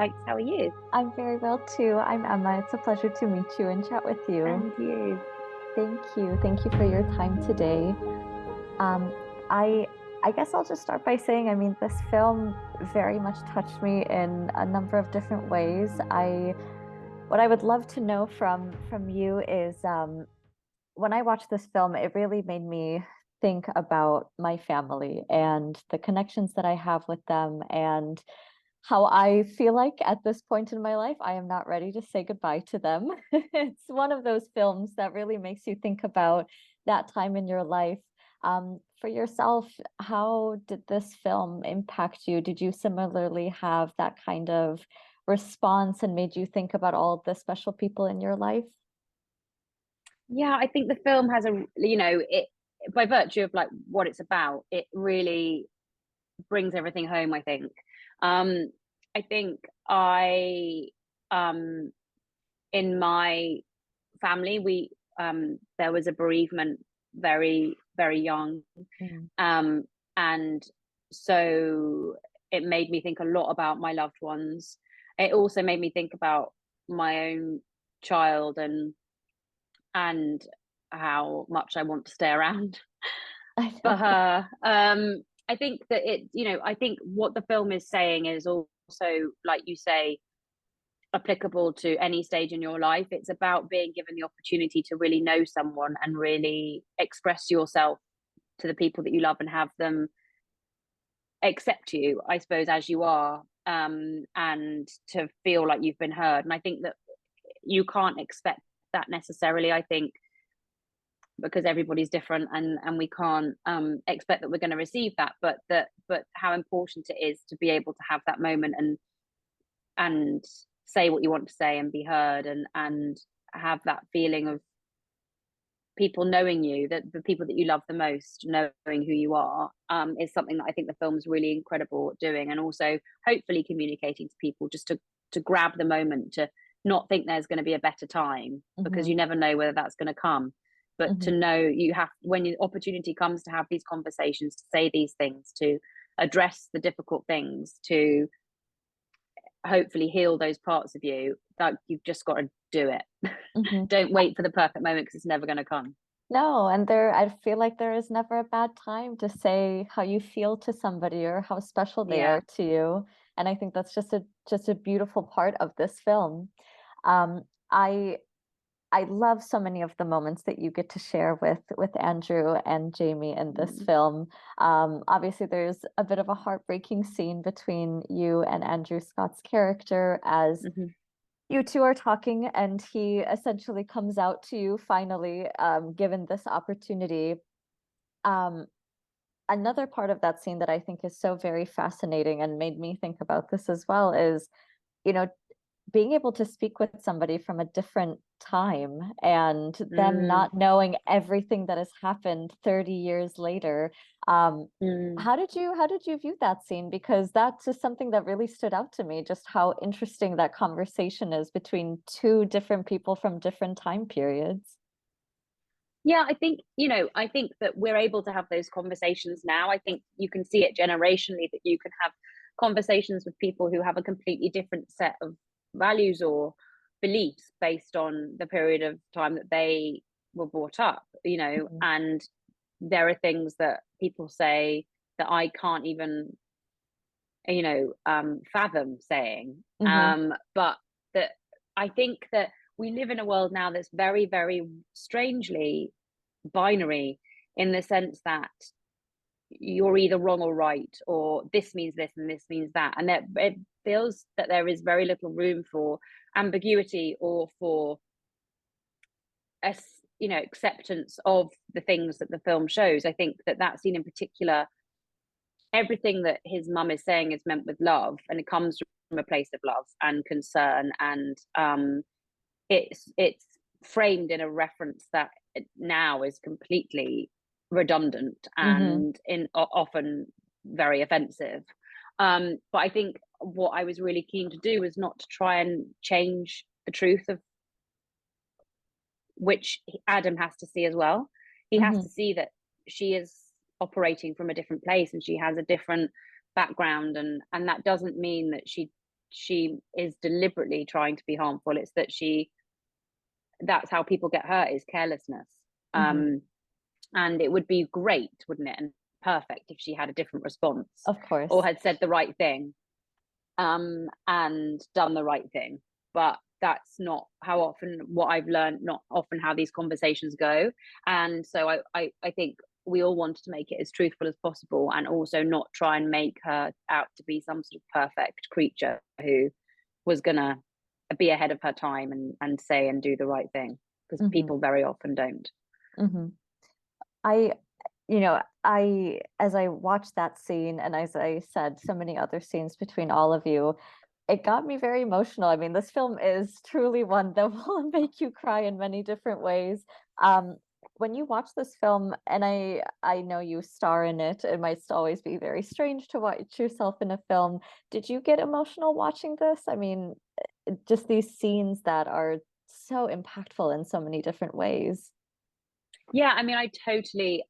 thanks. How are you? I'm very well too. I'm Emma. It's a pleasure to meet you and chat with you. And you? Thank you. Thank you for your time today. Um, I I guess I'll just start by saying, I mean, this film very much touched me in a number of different ways. What I would love to know from you is, when I watched this film, it really made me think about my family and the connections that I have with them and how I feel like at this point in my life, I am not ready to say goodbye to them. It's one of those films that really makes you think about that time in your life. For yourself, how did this film impact you? Did you similarly have that kind of response and made you think about all the special people in your life? Yeah, I think the film has it by virtue of like what it's about, it really brings everything home, I think. Um, I think I um in my family there was a bereavement very, very young. Mm. Um, and so it made me think a lot about my loved ones. It also made me think about my own child and how much I want to stay around I for know. her. I think that I think what the film is saying is also, like you say, applicable to any stage in your life. It's about being given the opportunity to really know someone and really express yourself to the people that you love and have them accept you, I suppose, as you are, and to feel like you've been heard. And I think that you can't expect that necessarily. I think because everybody's different, and we can't expect that we're going to receive that, but how important it is to be able to have that moment and say what you want to say and be heard, and have that feeling of people knowing you, that the people that you love the most knowing who you are, is something that I think the film's really incredible at doing, and also hopefully communicating to people just to grab the moment, to not think there's going to be a better time, because Hmm. you never know whether that's going to come, but to Hmm. know you have, when the opportunity comes to have these conversations, to say these things, to address the difficult things, to hopefully heal those parts of you, that you've just got to do it. Hmm. Don't wait for the perfect moment, because it's never going to come. No, and I feel like there is never a bad time to say how you feel to somebody or how special they Yeah. are to you. And I think that's just a beautiful part of this film. Um, I I love so many of the moments that you get to share with Andrew and Jamie in this Mm. film. Obviously, there's a bit of a heartbreaking scene between you and Andrew Scott's character as Mm-hmm. you two are talking, and he essentially comes out to you finally, given this opportunity. Um, Another part of that scene that I think is so very fascinating and made me think about this as well is, you know, being able to speak with somebody from a different time and them Mm. not knowing everything that has happened 30 years later. Um, Mm. how did you view that scene? Because that's just something that really stood out to me, just how interesting that conversation is between two different people from different time periods. Yeah, I think that we're able to have those conversations now. I think you can see it generationally, that you can have conversations with people who have a completely different set of values or beliefs based on the period of time that they were brought up, Mhm. and there are things that people say that I can't even, fathom saying. Mhm. But that I think that we live in a world now that's very, very strangely binary, in the sense that you're either wrong or right, or this means this and this means that, and that it feels that there is very little room for ambiguity, or for acceptance of the things that the film shows. I think that that scene in particular, everything that his mum is saying is meant with love, and it comes from a place of love and concern, and it's framed in a reference that now is completely redundant Mhm. and often very offensive. But I think what I was really keen to do was not to try and change the truth of, which Adam has to see as well. He has Mhm. to see that she is operating from a different place, and she has a different background, and that doesn't mean that she she is deliberately trying to be harmful. It's that that's how people get hurt, is carelessness. Mm-hmm. And it would be great, wouldn't it, and perfect if she had a different response, Of course. or had said the right thing, and done the right thing. But that's not how often, what I've learned, not often how these conversations go. And so I think we all wanted to make it as truthful as possible, and also not try and make her out to be some sort of perfect creature who was gonna be ahead of her time and say and do the right thing, because Mm-hmm. people very often don't. Mm-hmm. As I watched that scene, and as I said, so many other scenes between all of you, it got me very emotional. I mean, this film is truly one that will make you cry in many different ways. When you watch this film, and I know you star in it, it might always be very strange to watch yourself in a film. Did you get emotional watching this? I mean, just these scenes that are so impactful in so many different ways. Yeah, I mean, I totally,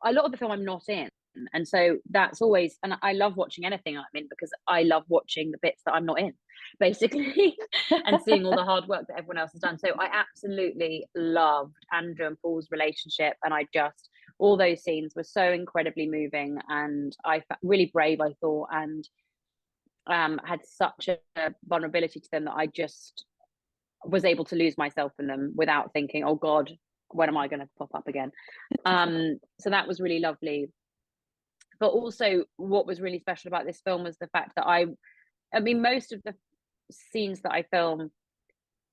a lot of the film I'm not in. And so that's always, and I love watching anything I'm in, because I love watching the bits that I'm not in, basically, and seeing all the hard work that everyone else has done. So I absolutely loved Andrew and Paul's relationship. And all those scenes were so incredibly moving, and really brave, I thought, and had such a vulnerability to them that I just was able to lose myself in them without thinking, oh God, when am I going to pop up again? So that was really lovely. But also, what was really special about this film was the fact that I mean, most of the scenes that I film,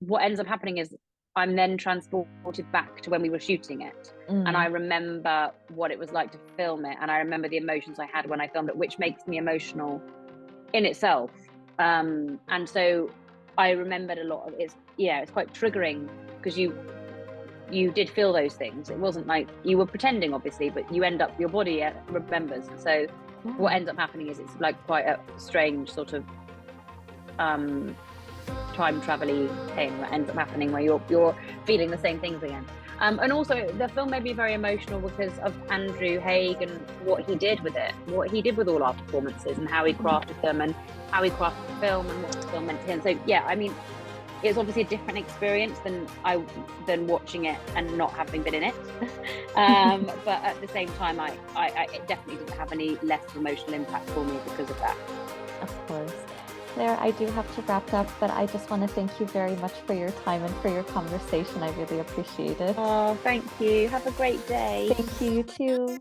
what ends up happening is I'm then transported back to when we were shooting it. And I remember what it was like to film it. And I remember the emotions I had when I filmed it, which makes me emotional in itself. And so I remembered a lot of it. It's quite triggering, because you did feel those things. It wasn't like you were pretending, obviously, but you end up, your body remembers. So what ends up happening is it's like quite a strange sort of time travel-y thing that ends up happening, where you're feeling the same things again. And also the film made me very emotional because of Andrew Haigh and what he did with it, what he did with all our performances, and how he crafted them, and how he crafted the film, and what the film meant to him. So yeah, I mean, it's obviously a different experience than watching it and not having been in it. But at the same time, it definitely didn't have any less emotional impact for me because of that. Of course. Claire, I do have to wrap up, but I just want to thank you very much for your time and for your conversation. I really appreciate it. Oh, thank you. Have a great day. Thank you, you too.